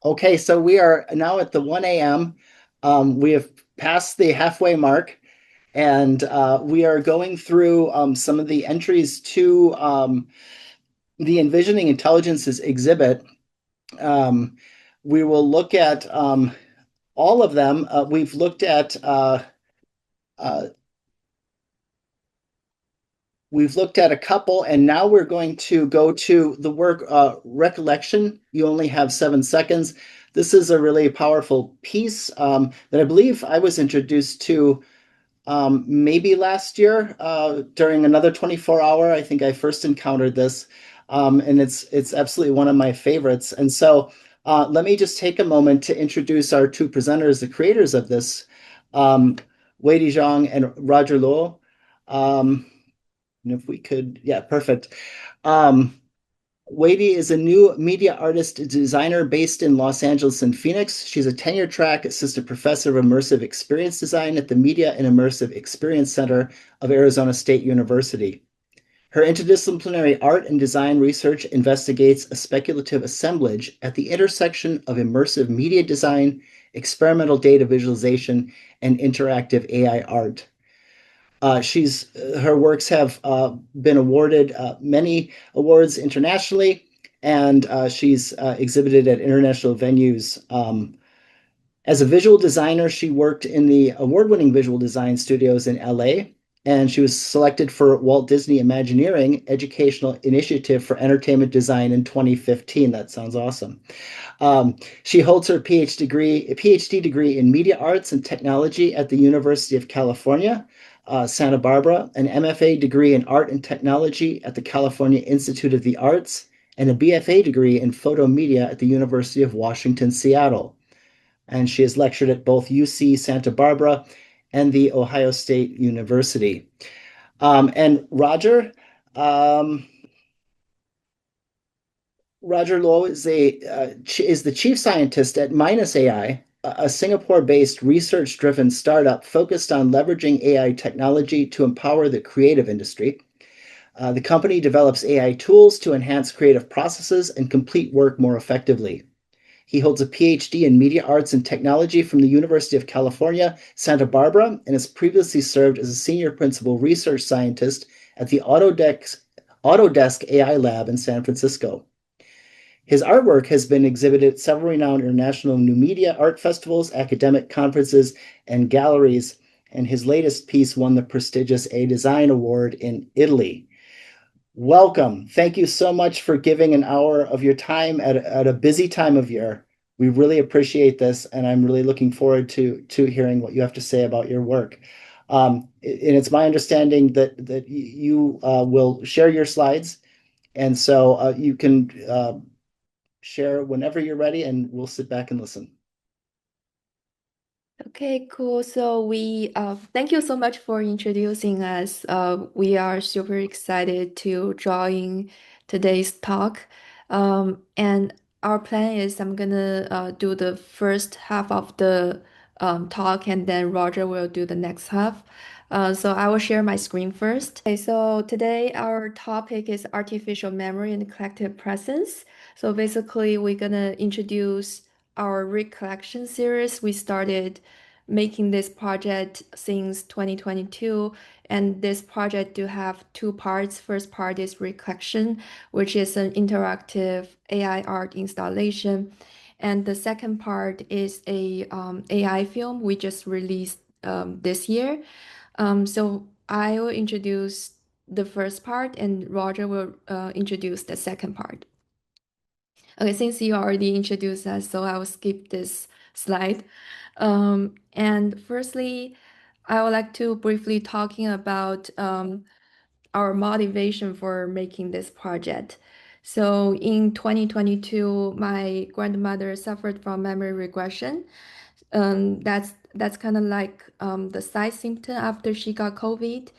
Okay, so we are now at the 1 a.m. We have passed the halfway mark, and we are going through some of the entries to the Envisioning Intelligences exhibit. Um, we will look at all of them. Uh, we've looked at a couple, and now we're going to go to the work ReCollection. You only have 7 seconds. This is a really powerful piece that I believe I was introduced to maybe last year during another 24-hour. I think I first encountered this, and it's absolutely one of my favorites. And so let me just take a moment to introduce our two presenters, the creators of this, Weidi Zhang and Rodger Luo. And if we could, yeah, perfect. Um, Weidi is a new media artist designer based in Los Angeles and Phoenix. She's a tenure track assistant professor of immersive experience design at the Media and Immersive Experience Center of Arizona State University. Her interdisciplinary art and design research investigates a speculative assemblage at the intersection of immersive media design, experimental data visualization, and interactive AI art. Her works have been awarded many awards internationally, and she's exhibited at international venues. As a visual designer, she worked in the award-winning visual design studios in LA, and she was selected for Walt Disney Imagineering Educational Initiative for Entertainment Design in 2015. That sounds awesome. She holds her PhD degree in Media Arts and Technology at the University of California, Santa Barbara, an MFA degree in Art and Technology at the California Institute of the Arts, and a BFA degree in Photo Media at the University of Washington, Seattle. And she has lectured at both UC Santa Barbara and the Ohio State University. And um, Rodger Luo is the chief scientist at Minus AI, a Singapore-based research-driven startup focused on leveraging AI technology to empower the creative industry. The company develops AI tools to enhance creative processes and complete work more effectively. He holds a PhD in Media Arts and Technology from the University of California, Santa Barbara, and has previously served as a senior principal research scientist at the Autodesk AI Lab in San Francisco. His artwork has been exhibited at several renowned international new media art festivals, academic conferences, and galleries, and his latest piece won the prestigious A Design Award in Italy. Welcome. Thank you so much for giving an hour of your time at a busy time of year. We really appreciate this, and I'm really looking forward to hearing what you have to say about your work. And it's my understanding that you will share your slides, and so you can share whenever you're ready, and we'll sit back and listen. Okay, cool. So we thank you so much for introducing us. We are super excited to join today's talk. And our plan is I'm gonna do the first half of the talk, and then Roger will do the next half. So I will share my screen first. Okay, so today our topic is artificial memory and collective presence. So basically, we're gonna introduce our ReCollection series. We started making this project since 2022, and this project do have two parts. First part is ReCollection, which is an interactive AI art installation, and the second part is a AI film we just released this year. So I will introduce the first part, and Roger will introduce the second part. Okay, since you already introduced us, so I will skip this slide. And firstly, I would like to briefly talking about our motivation for making this project. So in 2022, my grandmother suffered from memory regression. That's kind of like the side symptom after she got COVID.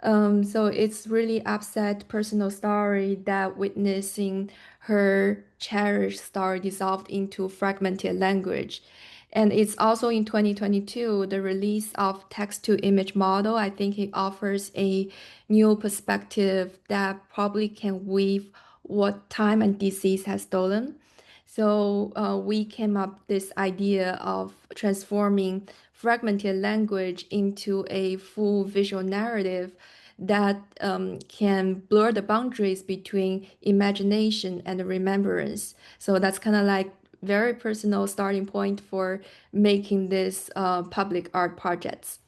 So it's really upset personal story that witnessing her cherished story dissolved into fragmented language. And it's also in 2022, the release of text-to-image model. I think it offers a new perspective that probably can weave what time and disease has stolen. So we came up this idea of transforming fragmented language into a full visual narrative that can blur the boundaries between imagination and remembrance. So that's kind of like very personal starting point for making this public art projects.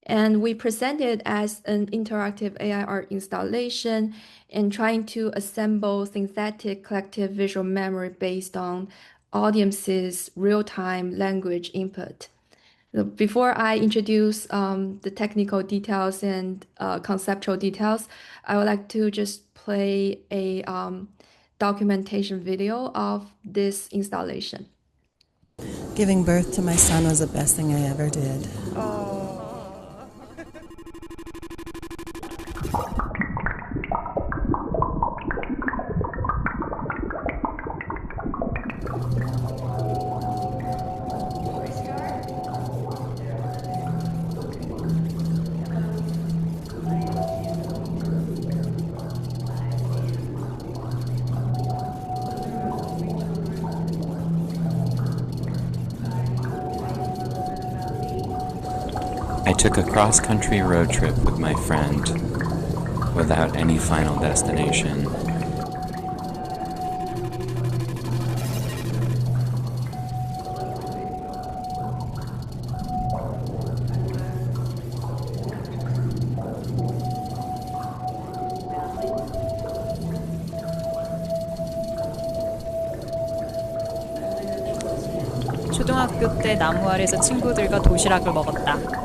And we present it as an interactive AI art installation and trying to assemble synthetic collective visual memory based on audiences' real-time language input. Before I introduce the technical details and conceptual details, I would like to just play a documentation video of this installation. Giving birth to my son was the best thing I ever did. I took a cross-country road trip with my friend without any final destination. 초등학교 때 나무 아래에서 친구들과 도시락을 먹었다.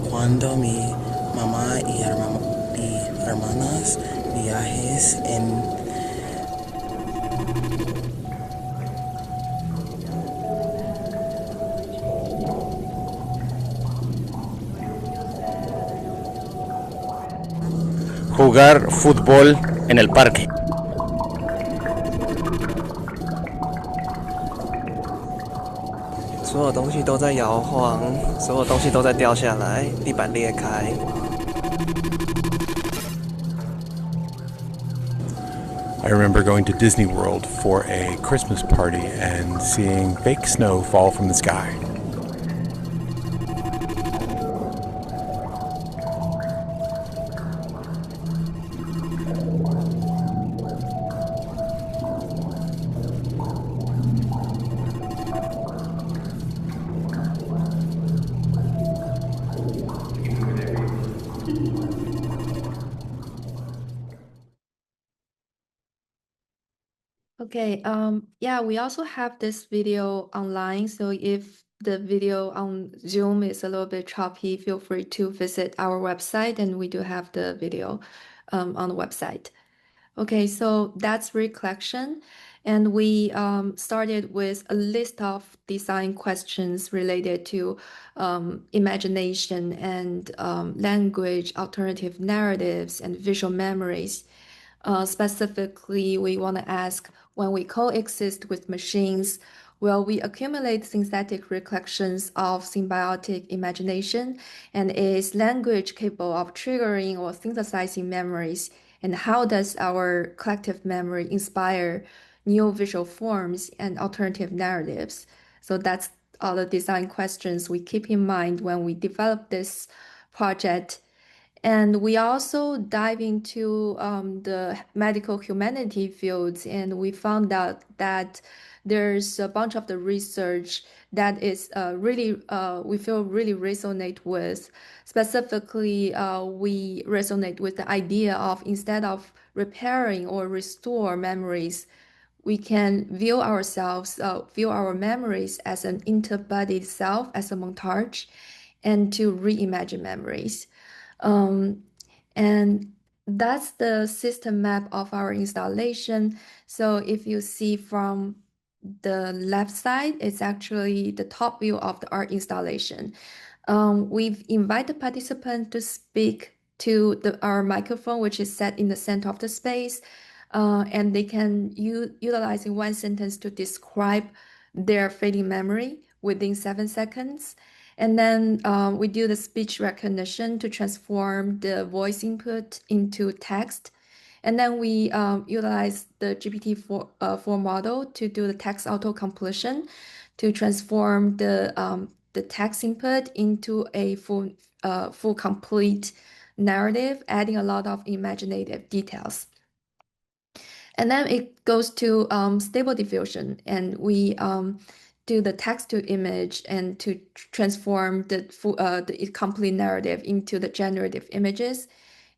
Cuando mi mamá y hermanas viajes en jugar fútbol en el parque. 所有东西都在摇晃，所有东西都在掉下来，地板裂开。I remember going to Disney World for a Christmas party and seeing fake snow fall from the sky. Okay, yeah, we also have this video online. So if the video on Zoom is a little bit choppy, feel free to visit our website, and we do have the video on the website. Okay, so that's ReCollection. And we started with a list of design questions related to imagination and language, alternative narratives, and visual memories. Specifically, we want to ask, when we coexist with machines, will we accumulate synthetic recollections of symbiotic imagination? And is language capable of triggering or synthesizing memories? And how does our collective memory inspire new visual forms and alternative narratives? So that's all the design questions we keep in mind when we develop this project. And we also dive into the medical humanity fields, and we found out that there's a bunch of the research that is really, we feel really resonate with. Specifically, we resonate with the idea of, instead of repairing or restore memories, we can view ourselves, view our memories as an interbodied self, as a montage, and to reimagine memories. Um, and that's the system map of our installation. So if you see from the left side, it's actually the top view of the art installation. We've invited participants to speak to our microphone, which is set in the center of the space, and they can utilize in one sentence to describe their fading memory within 7 seconds. And then we do the speech recognition to transform the voice input into text. And then we utilize the GPT-4 model to do the text auto-completion to transform the text input into a full complete narrative, adding a lot of imaginative details. And then it goes to stable diffusion, and we do the text to image and to transform the complete narrative into the generative images.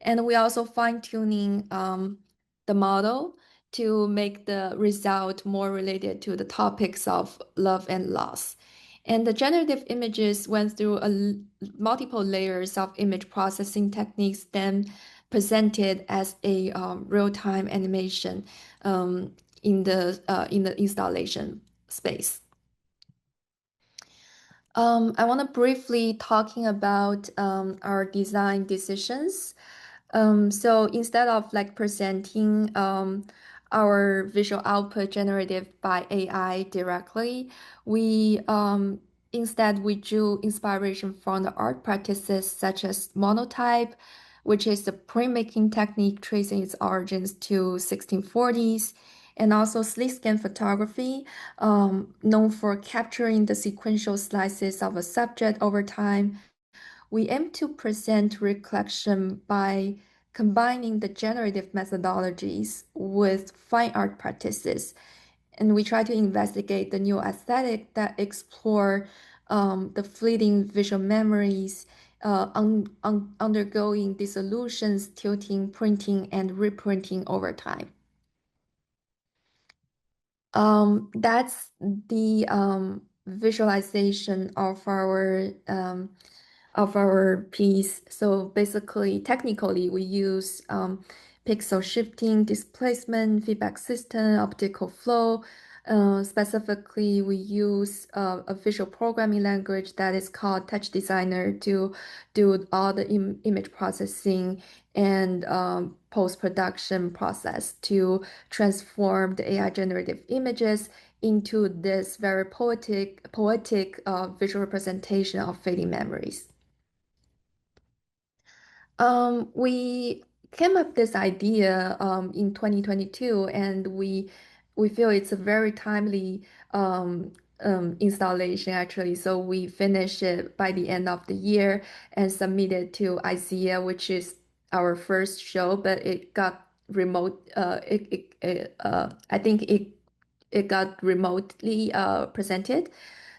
And we also fine-tuning the model to make the result more related to the topics of love and loss. And the generative images went through multiple layers of image processing techniques, then presented as a real-time animation in the installation space. I want to briefly talking about our design decisions. So instead of like presenting our visual output generated by AI directly, we instead we drew inspiration from the art practices such as monotype, which is the printmaking technique tracing its origins to 1640s, and also slit scan photography, known for capturing the sequential slices of a subject over time. We aim to present ReCollection by combining the generative methodologies with fine art practices. And we try to investigate the new aesthetic that explore the fleeting visual memories, undergoing dissolutions, tilting, printing, and reprinting over time. That's the visualization of our piece. So basically, technically, we use pixel shifting, displacement, feedback system, optical flow. Specifically, we use a visual programming language that is called Touch Designer to do all the image processing and post-production process to transform the AI generative images into this very poetic visual representation of fading memories. We came up this idea in 2022, and we feel it's a very timely installation actually. So we finished it by the end of the year and submitted to IZEA, which is our first show, but it got remote. I think it got remotely presented.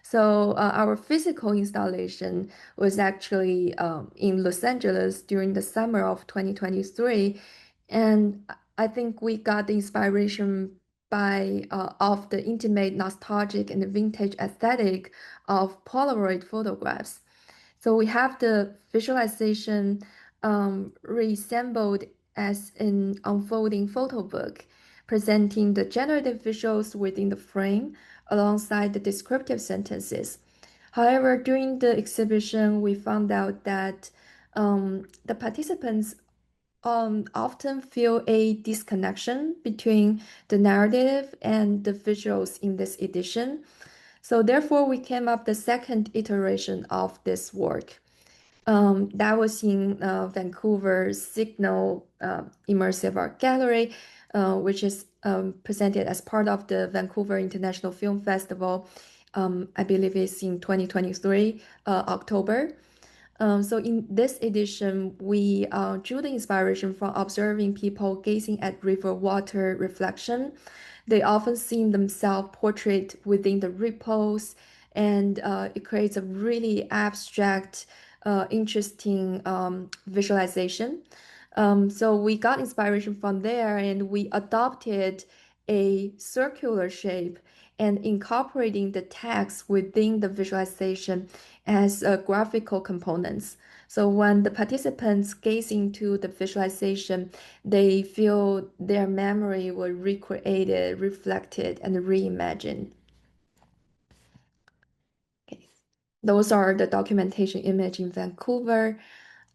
So our physical installation was actually in Los Angeles during the summer of 2023, and I think we got the inspiration by of the intimate, nostalgic, and vintage aesthetic of Polaroid photographs. So we have the visualization reassembled as an unfolding photo book, presenting the generative visuals within the frame alongside the descriptive sentences. However, during the exhibition, we found out that the participants often feel a disconnection between the narrative and the visuals in this edition. So therefore, we came up the second iteration of this work. That was in Vancouver's Signal Immersive Art Gallery, which is presented as part of the Vancouver International Film Festival. I believe it's in 2023, October. So in this edition, we drew the inspiration from observing people gazing at river water reflection. They often see themselves portrayed within the ripples, and it creates a really abstract, interesting visualization. So we got inspiration from there, and we adopted a circular shape and incorporating the text within the visualization as graphical components. So when the participants gaze into the visualization, they feel their memory was recreated, reflected, and reimagined. Okay. Those are the documentation image in Vancouver.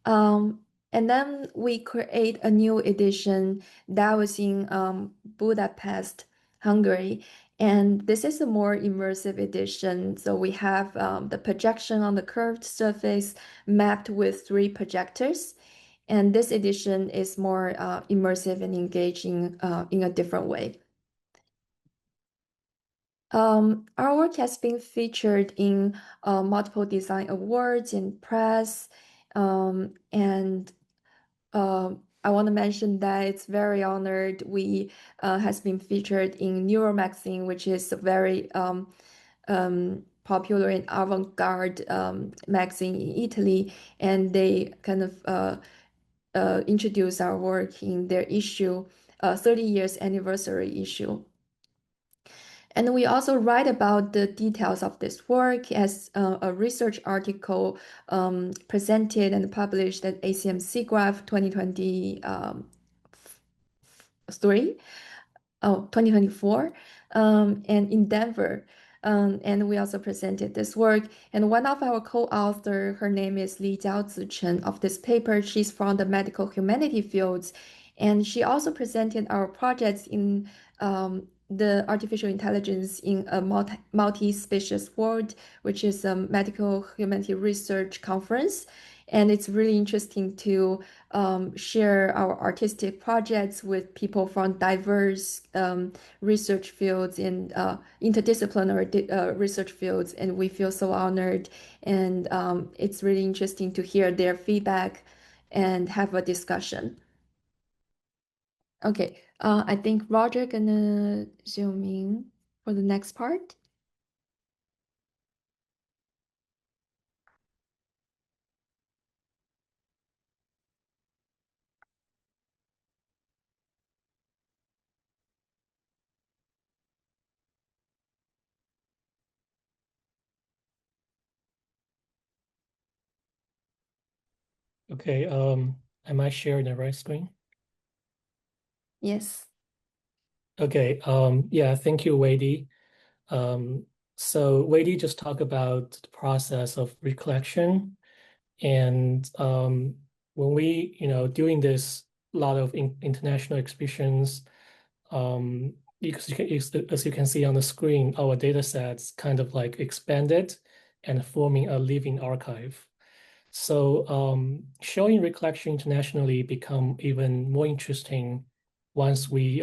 And then we create a new edition that was in Budapest, Hungary. And this is a more immersive edition. So we have the projection on the curved surface mapped with 3 projectors. And this edition is more immersive and engaging in a different way. Our work has been featured in multiple design awards in press, and I want to mention that it's very honored. We has been featured in Neuro magazine, which is a very popular and avant-garde magazine in Italy, and they kind of introduce our work in their issue, 30 years anniversary issue. And we also write about the details of this work as a research article presented and published at ACM SIGGRAPH 2024, and in Denver. And we also presented this work. And one of our co-authors, her name is Li Jiaozichen of this paper. She's from the medical humanity fields. And she also presented our projects in the artificial intelligence in a multi-species world, which is a medical humanity research conference. And it's really interesting to share our artistic projects with people from diverse research fields and interdisciplinary research fields. And we feel so honored. And it's really interesting to hear their feedback and have a discussion. Okay, I think Rodger gonna zoom in for the next part. Okay, am I sharing the right screen? Yes. Okay, yeah, thank you, Weidi. So Weidi just talked about the process of recollection. And when we, doing this, a lot of international exhibitions, as you can see on the screen, our data sets kind of like expanded and forming a living archive. So showing recollection internationally become even more interesting once we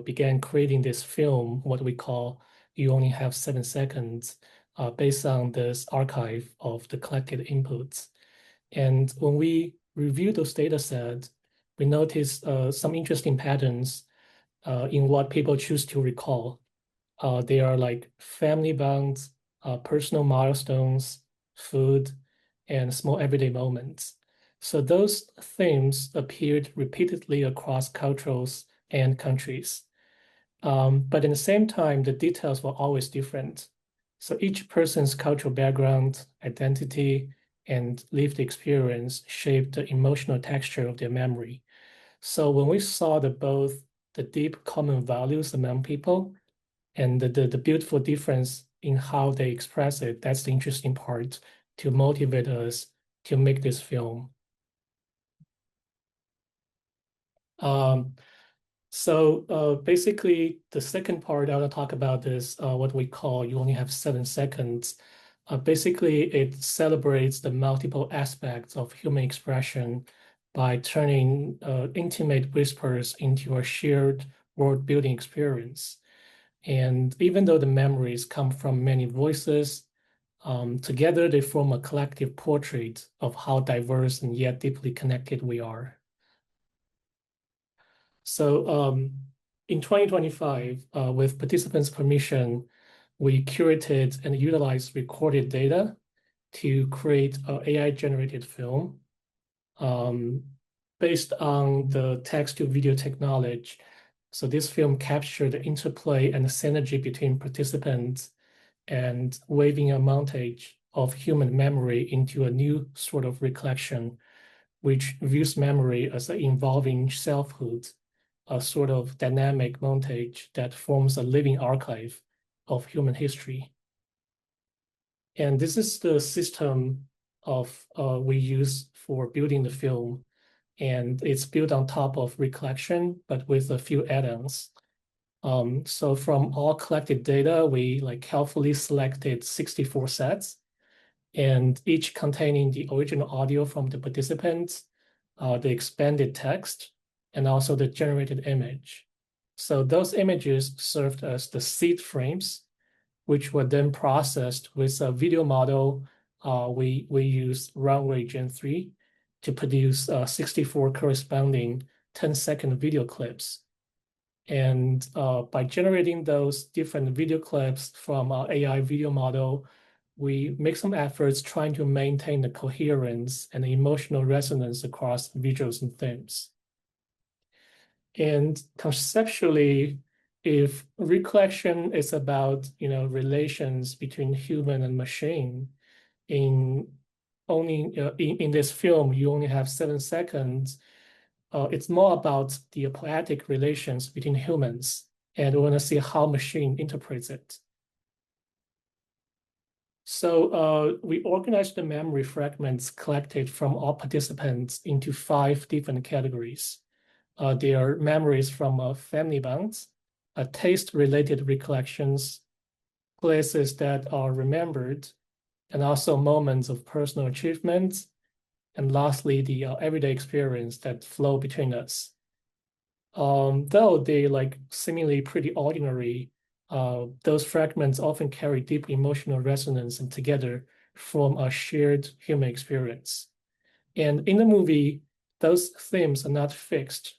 began creating this film, what we call You Only Have 7 Seconds, based on this archive of the collected inputs. And when we review those data sets, we notice some interesting patterns in what people choose to recall. They are like family bonds, personal milestones, food, and small everyday moments. So those themes appeared repeatedly across cultures and countries. But at the same time, the details were always different. So each person's cultural background, identity, and lived experience shaped the emotional texture of their memory. So when we saw both the deep common values among people and the beautiful difference in how they express it, that's the interesting part to motivate us to make this film. So basically, the second part I want to talk about is what we call You Only Have 7 Seconds. Basically, it celebrates the multiple aspects of human expression by turning intimate whispers into a shared world-building experience. And even though the memories come from many voices, together they form a collective portrait of how diverse and yet deeply connected we are. So in 2025, with participants' permission, we curated and utilized recorded data to create an AI-generated film based on the text-to-video technology. So this film captured the interplay and the synergy between participants and weaving a montage of human memory into a new sort of recollection, which views memory as an evolving selfhood, a sort of dynamic montage that forms a living archive of human history. And this is the system we use for building the film. And it's built on top of ReCollection, but with a few add-ons. So from all collected data, we carefully selected 64 sets, and each containing the original audio from the participants, the expanded text, and also the generated image. So those images served as the seed frames, which were then processed with a video model. We used Runway Gen 3 to produce 64 corresponding 10-second video clips. And by generating those different video clips from our AI video model, we make some efforts trying to maintain the coherence and the emotional resonance across visuals and themes. And conceptually, if ReCollection is about relations between human and machine, in this film you only have 7 seconds. It's more about the poetic relations between humans, and we want to see how machine interprets it. So we organized the memory fragments collected from all participants into 5 different categories. They are memories from family bonds, taste-related recollections, places that are remembered, and also moments of personal achievements, and lastly, the everyday experience that flow between us. Though they seemingly pretty ordinary, those fragments often carry deep emotional resonance and together form a shared human experience. And in the movie, those themes are not fixed.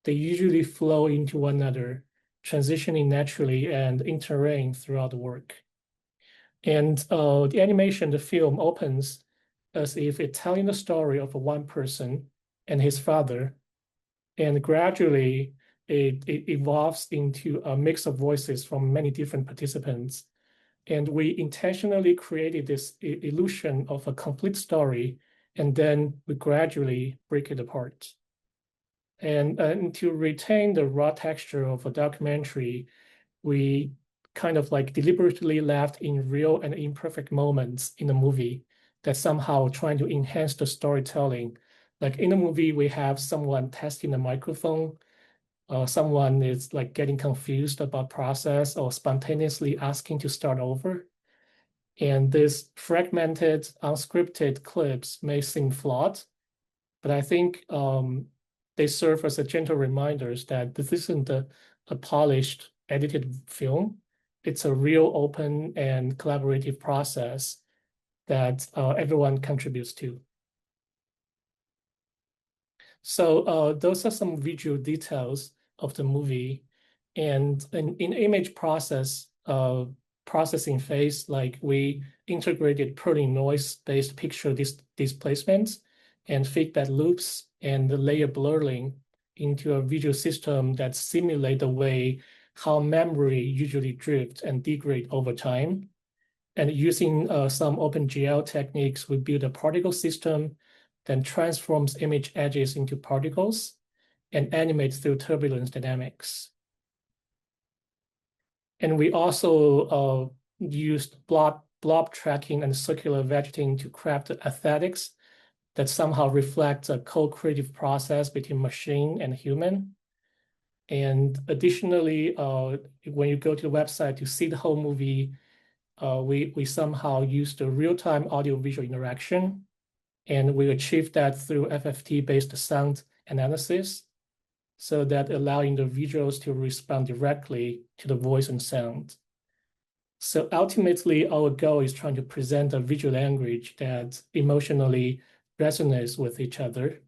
They usually flow into one another, transitioning naturally and interrelating throughout the work. And the animation, the film opens as if it's telling the story of one person and his father, and gradually it evolves into a mix of voices from many different participants. And we intentionally created this illusion of a complete story, and then we gradually break it apart. And to retain the raw texture of a documentary, we kind of deliberately left in real and imperfect moments in the movie that somehow trying to enhance the storytelling. Like in the movie, we have someone testing the microphone. Someone is getting confused about process or spontaneously asking to start over. And these fragmented, unscripted clips may seem flawed, but I think they serve as a gentle reminders that this isn't a polished, edited film. It's a real, open, and collaborative process that everyone contributes to. So those are some visual details of the movie. And in image processing phase, we integrated purely noise-based picture displacements and feedback loops and the layer blurring into a visual system that simulate the way how memory usually drifts and degrade over time. And using some OpenGL techniques, we build a particle system that transforms image edges into particles and animates through turbulence dynamics. And we also used blob tracking and circular vegeting to craft aesthetics that somehow reflects a co-creative process between machine and human. And additionally, when you go to the website to see the whole movie, we somehow used the real-time audio-visual interaction, and we achieved that through FFT-based sound analysis, so that allowing the visuals to respond directly to the voice and sound. So ultimately, our goal is trying to present a visual language that emotionally resonates with each other,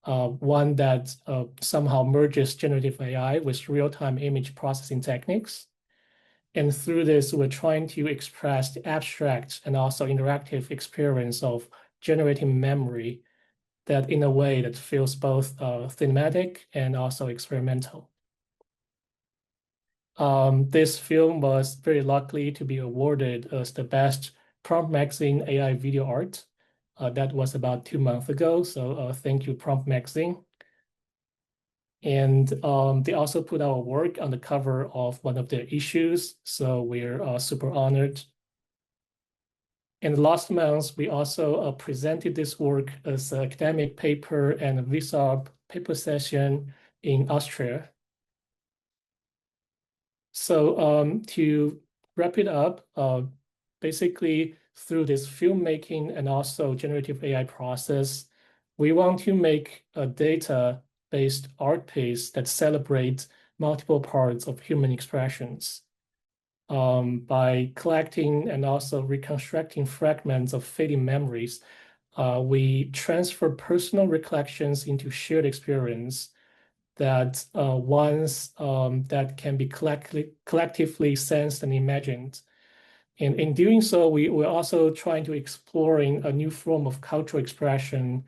one that somehow merges generative AI with real-time image processing techniques. And through this, we're trying to express the abstract and also interactive experience of generating memory that in a way that feels both thematic and also experimental. This film was very lucky to be awarded as the best Prompt Magazine AI video art. That was about 2 months ago, so thank you, Prompt Magazine. And they also put our work on the cover of one of their issues, so we're super honored. And last month, we also presented this work as an academic paper and a VSARB paper session in Austria. So to wrap it up, basically through this filmmaking and also generative AI process, we want to make a data-based art piece that celebrates multiple parts of human expressions. By collecting and also reconstructing fragments of fading memories, we transfer personal recollections into shared experience that that can be collectively sensed and imagined. And in doing so, we're also trying to exploring a new form of cultural expression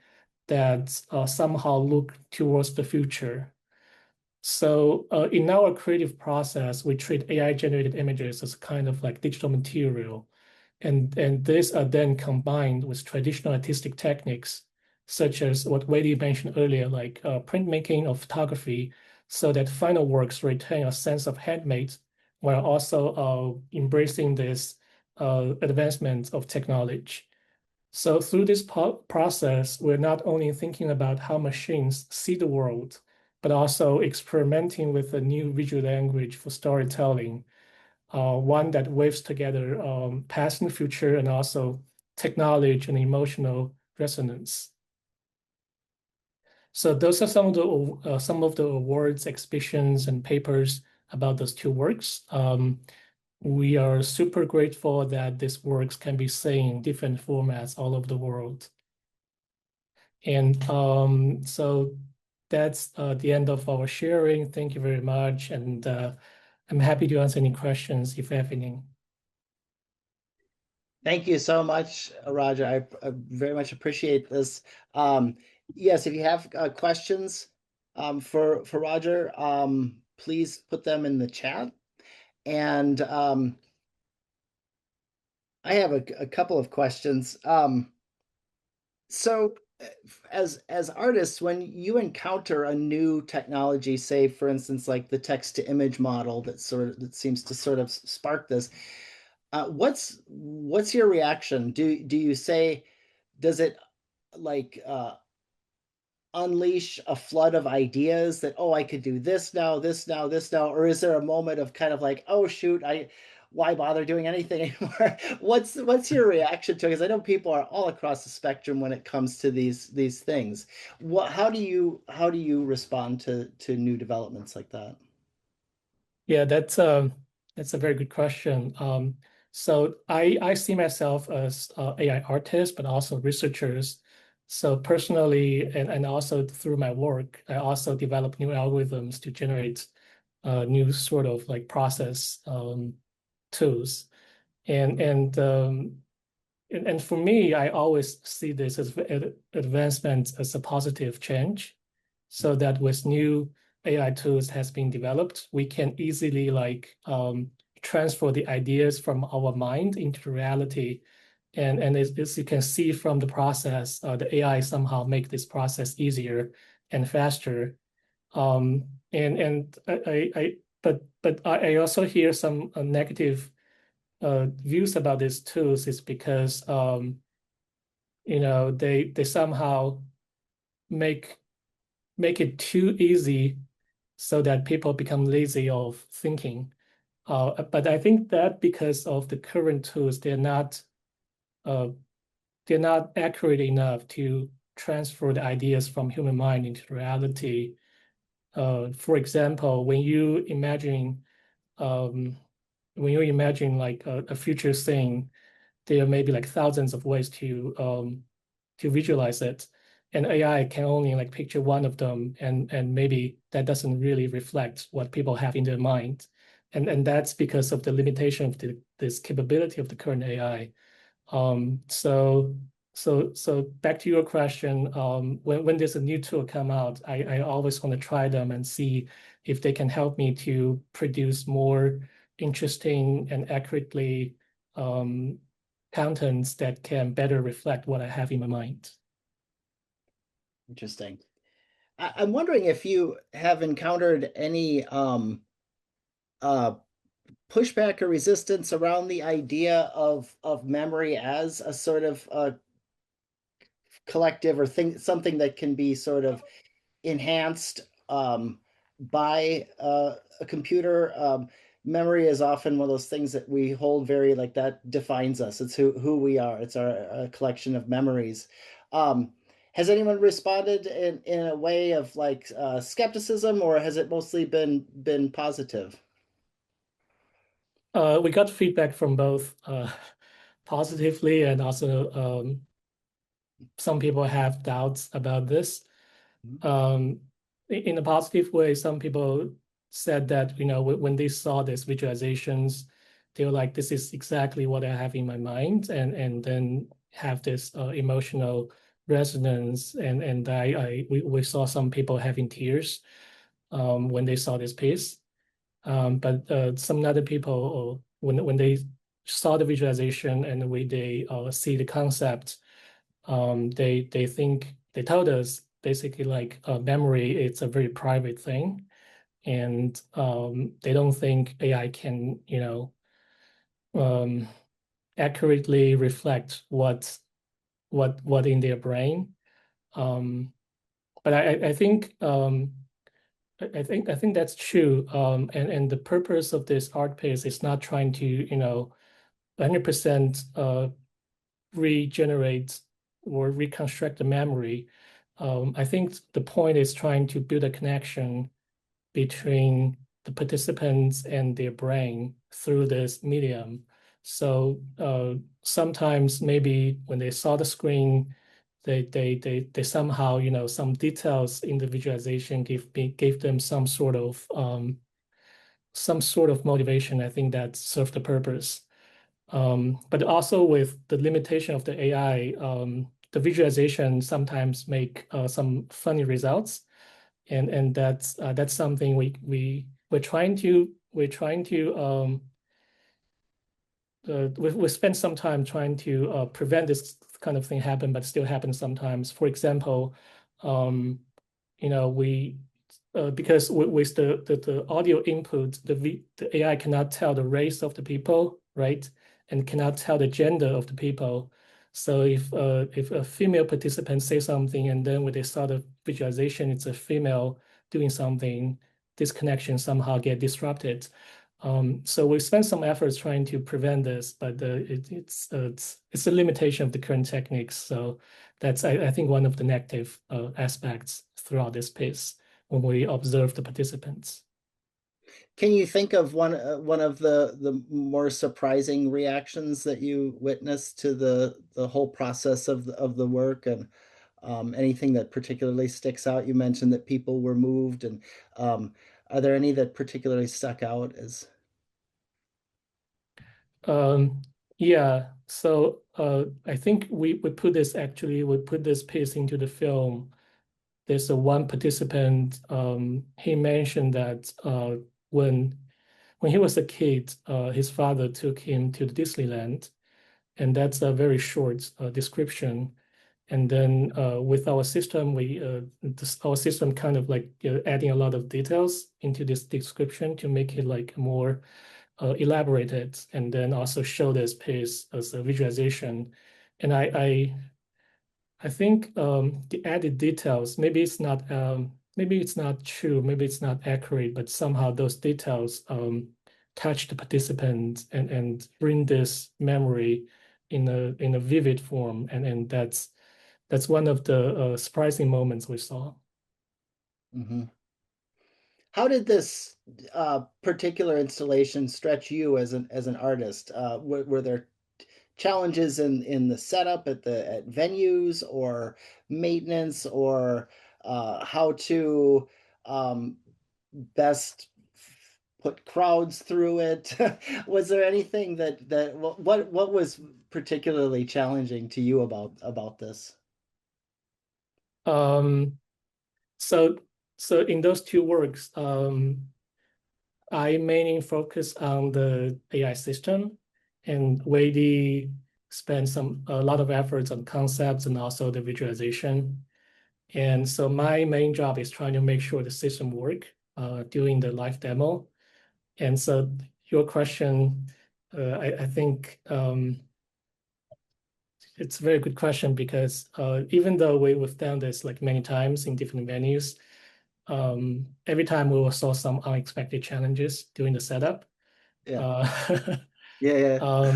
that somehow look towards the future. So in our creative process, we treat AI-generated images as kind of like digital material. And these are then combined with traditional artistic techniques, such as what Weidi mentioned earlier, like printmaking or photography, so that final works retain a sense of handmade while also embracing this advancement of technology. So through this process, we're not only thinking about how machines see the world, but also experimenting with a new visual language for storytelling, one that weaves together past and future and also technology and emotional resonance. So those are some of the awards, exhibitions, and papers about those two works. We are super grateful that these works can be seen in different formats all over the world. And so that's the end of our sharing. Thank you very much. And I'm happy to answer any questions if you have any. Thank you so much, Rodger. I very much appreciate this. Yes, if you have questions for Rodger, please put them in the chat. And I have a couple of questions. So as artists, when you encounter a new technology, say for instance, like the text to image model that seems to sort of spark this, what's your reaction? Do you say, does it like unleash a flood of ideas that, oh, I could do this now, this now, this now, or is there a moment of kind of like, oh shoot, why bother doing anything anymore? What's your reaction to it? Because I know people are all across the spectrum when it comes to these things. How do you respond to new developments like that? Yeah, that's a very good question. So I see myself as AI artist, but also researchers. So personally, and also through my work, I also develop new algorithms to generate new sort of like process tools. And for me, I always see this as advancement as a positive change, so that with new AI tools has been developed, we can easily like transfer the ideas from our mind into reality. And as you can see from the process, the AI somehow make this process easier and faster. And but I also hear some negative views about these tools is because they somehow make it too easy so that people become lazy of thinking. But I think that because of the current tools, they're not accurate enough to transfer the ideas from human mind into reality. For example, when you imagine like a future thing, there may be like thousands of ways to visualize it, and AI can only like picture one of them, and maybe that doesn't really reflect what people have in their mind, and that's because of the limitation of this capability of the current AI. So back to your question, when there's a new tool come out, I always want to try them and see if they can help me to produce more interesting and accurately contents that can better reflect what I have in my mind. Interesting. I'm wondering if you have encountered any pushback or resistance around the idea of memory as a sort of collective or something that can be sort of enhanced by a computer. memory is often one of those things that we hold very like that defines us. It's who we are. It's our collection of memories. Has anyone responded in a way of like skepticism, or has it mostly been positive? We got feedback from both positively and also some people have doubts about this. In a positive way, some people said that, when they saw these visualizations, they were like, this is exactly what I have in my mind, and then have this emotional resonance. And we saw some people having tears when they saw this piece. But some other people, when they saw the visualization and the way they see the concept, they told us basically like memory, it's a very private thing, and they don't think AI can, accurately reflect what in their brain. But I think I think that's true. And the purpose of this art piece is not trying to, 100% regenerate or reconstruct the memory. I think the point is trying to build a connection between the participants and their brain through this medium. So sometimes maybe when they saw the screen, they somehow, some details in the visualization gave them some sort of motivation. I think that served the purpose. But also with the limitation of the AI, the visualization sometimes make some funny results, and that's something we spend some time trying to prevent this kind of thing happen, but still happens sometimes. For example, we because with the audio input, the AI cannot tell the race of the people, right? And cannot tell the gender of the people. So if a female participant says something and then when they saw the visualization, it's a female doing something, this connection somehow get disrupted. So we spent some efforts trying to prevent this, but it's a limitation of the current techniques. So that's I think one of the negative aspects throughout this piece when we observe the participants. Can you think of one of the more surprising reactions that you witnessed to the whole process of the work, and anything that particularly sticks out? You mentioned that people were moved, and are there any that particularly stuck out as? Yeah, so I think we put this piece into the film. There's one participant, he mentioned that when he was a kid, his father took him to the Disneyland, and that's a very short description. And then with our system, our system kind of like adding a lot of details into this description to make it like more elaborated, and then also show this piece as a visualization. And I think the added details, maybe it's not true, maybe it's not accurate, but somehow those details touch the participants and bring this memory in a vivid form, and that's one of the surprising moments we saw. Mm-hmm. How did this particular installation stretch you as an artist? Were there challenges in the setup at venues, or maintenance, or how to best put crowds through it? Was there anything what was particularly challenging to you about this? Um, so in those two works, I mainly focus on the AI system, and Weidi spent a lot of efforts on concepts and also the visualization. And so my main job is trying to make sure the system work during the live demo. And so your question, I think it's a very good question, because even though we've done this like many times in different venues, every time we will saw some unexpected challenges during the setup. Yeah. Yeah.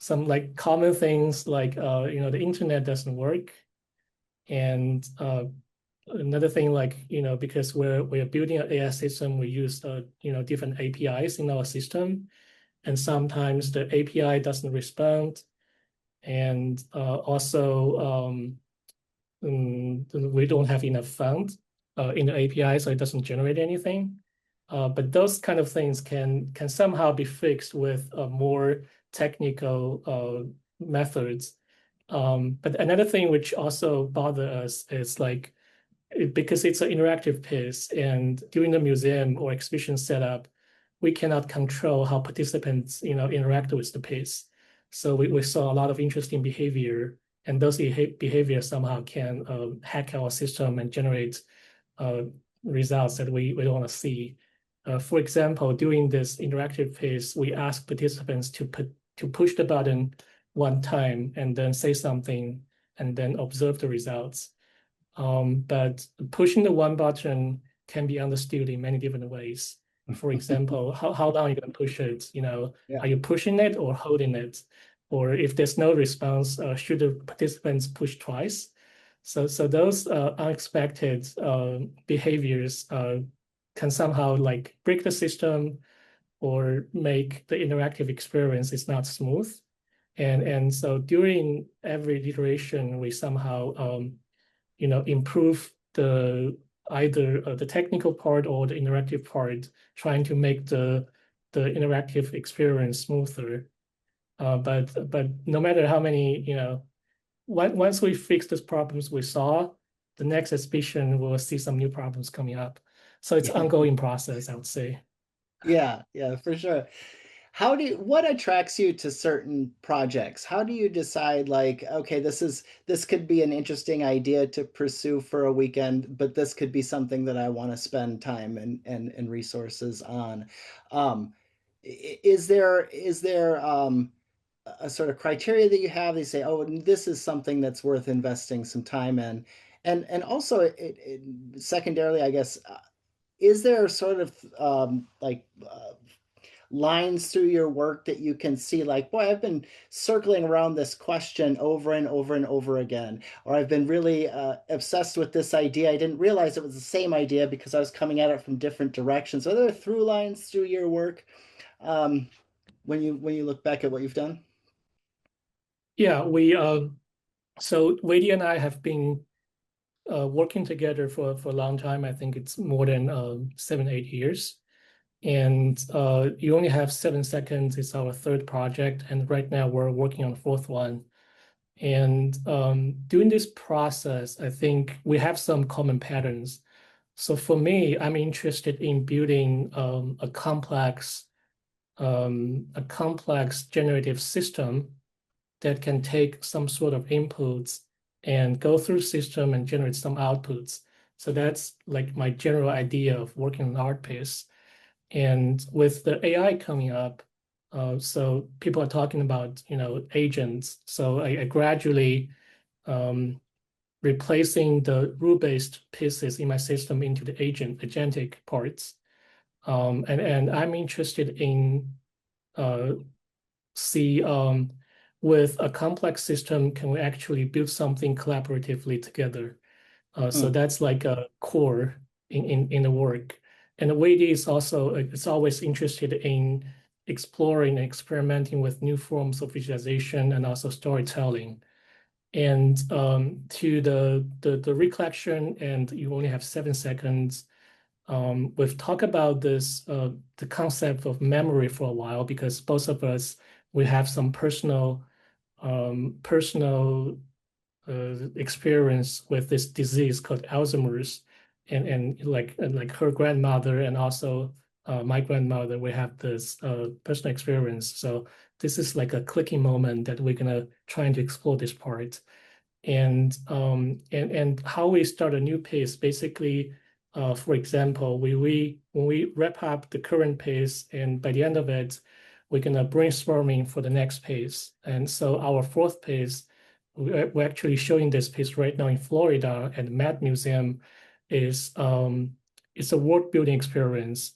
Some like common things like the internet doesn't work, and another thing like because we're building an AI system, we use different APIs in our system, and sometimes the API doesn't respond, and also we don't have enough funds in the API, so it doesn't generate anything. But those kind of things can somehow be fixed with more technical methods. But another thing which also bother us is like because it's an interactive piece, and during the museum or exhibition setup, we cannot control how participants interact with the piece. So we saw a lot of interesting behavior, and those behaviors somehow can hack our system and generate results that we don't want to see. For example, during this interactive piece, we ask participants to push the button one time and then say something and then observe the results. But pushing the one button can be understood in many different ways. For example, how long are you going to push it? Are you pushing it or holding it? Or if there's no response, should the participants push twice? So those unexpected behaviors can somehow like break the system or make the interactive experience is not smooth. And so during every iteration, we somehow improve either the technical part or the interactive part, trying to make the interactive experience smoother. But no matter how many, once we fix those problems we saw, the next exhibition we'll see some new problems coming up. So it's an ongoing process, I would say. Yeah, for sure. What attracts you to certain projects? How do you decide like, okay, this could be an interesting idea to pursue for a weekend, but this could be something that I want to spend time and resources on? Is there a sort of criteria that you have? They say, oh, this is something that's worth investing some time in, and also secondarily, I guess, is there sort of lines through your work that you can see like, boy, I've been circling around this question over and over and over again, or I've been really obsessed with this idea. I didn't realize it was the same idea because I was coming at it from different directions. Are there through lines through your work when you look back at what you've done? Yeah, so Weidi and I have been working together for a long time. I think it's more than 7-8 years. And you only have 7 seconds. It's our third project, and right now we're working on the fourth one. And during this process, I think we have some common patterns. So for me, I'm interested in building a complex generative system that can take some sort of inputs and go through system and generate some outputs. So that's like my general idea of working on art piece. And with the AI coming up, so people are talking about, agents. So I gradually replacing the rule-based pieces in my system into the agentic parts. And I'm interested in see with a complex system, can we actually build something collaboratively together? So that's like a core in the work. And Weidi is also it's always interested in exploring and experimenting with new forms of visualization and also storytelling. And to the ReCollection, and you only have 7 seconds. We've talked about this the concept of memory for a while because both of us we have some personal experience with this disease called Alzheimer's, and like her grandmother and also my grandmother, we have this personal experience. So this is like a clicking moment that we're gonna try to explore this part, and how we start a new piece. Basically, for example, when we wrap up the current piece, and by the end of it, we're gonna brainstorming for the next piece. And so our fourth piece, we're actually showing this piece right now in Florida at the Met Museum, is it's a world building experience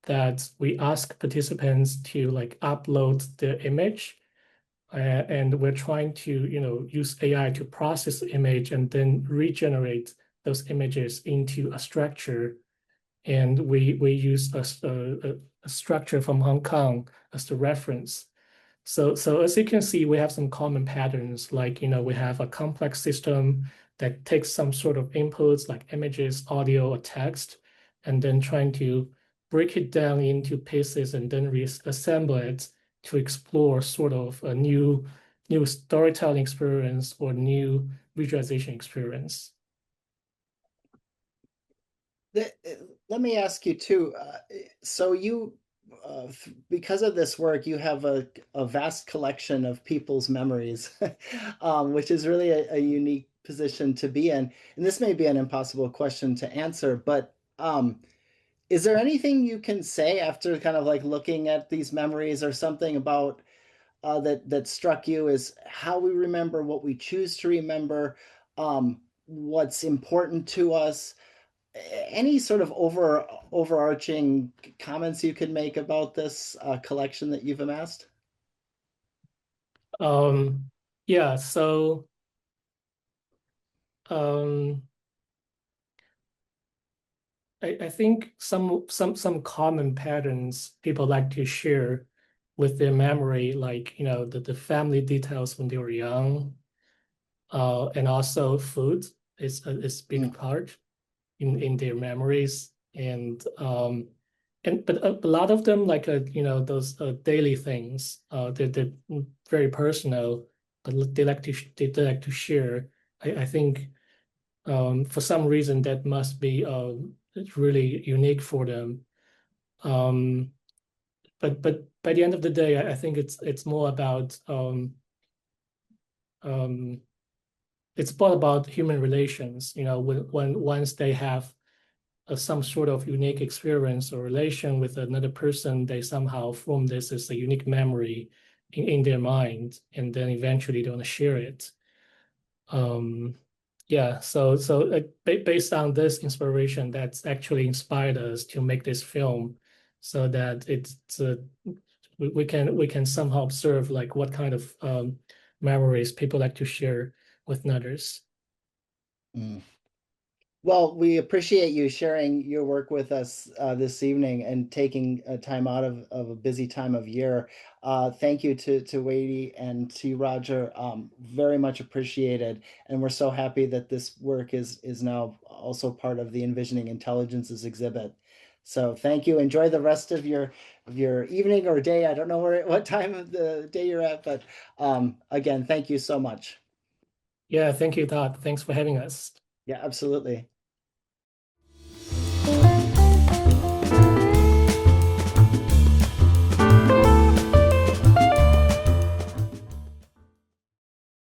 that we ask participants to like upload the image, and we're trying to use AI to process the image and then regenerate those images into a structure. And we use a structure from Hong Kong as the reference. So as you can see, we have some common patterns, like we have a complex system that takes some sort of inputs like images, audio, or text, and then trying to break it down into pieces and then reassemble it to explore sort of a new storytelling experience or new visualization experience. Let me ask you too. So you, because of this work, you have a vast collection of people's memories, which is really a unique position to be in. And this may be an impossible question to answer, but is there anything you can say after kind of like looking at these memories or something about that struck you as how we remember, what we choose to remember, what's important to us? Any sort of overarching comments you could make about this collection that you've amassed? Yeah, so I think some common patterns people like to share with their memory, like the family details when they were young, and also food is a big part in their memories, and but a lot of them, like those daily things, they're very personal, but they like to share. I think for some reason that must be it's really unique for them. But by the end of the day, I think it's more about it's more about human relations. When once they have some sort of unique experience or relation with another person, they somehow form this as a unique memory in their mind, and then eventually they want to share it. Yeah, so based on this inspiration, that's actually inspired us to make this film, so that we can somehow observe like what kind of memories people like to share with others. Mm. Well, we appreciate you sharing your work with us this evening and taking time out of a busy time of year. Thank you to Weidi and to Rodger. Very much appreciated. And we're so happy that this work is now also part of the Envisioning Intelligences exhibit. So thank you. Enjoy the rest of your evening or day. I don't know what time of the day you're at, but again, thank you so much. Yeah, thank you, Todd. Thanks for having us. Yeah, absolutely.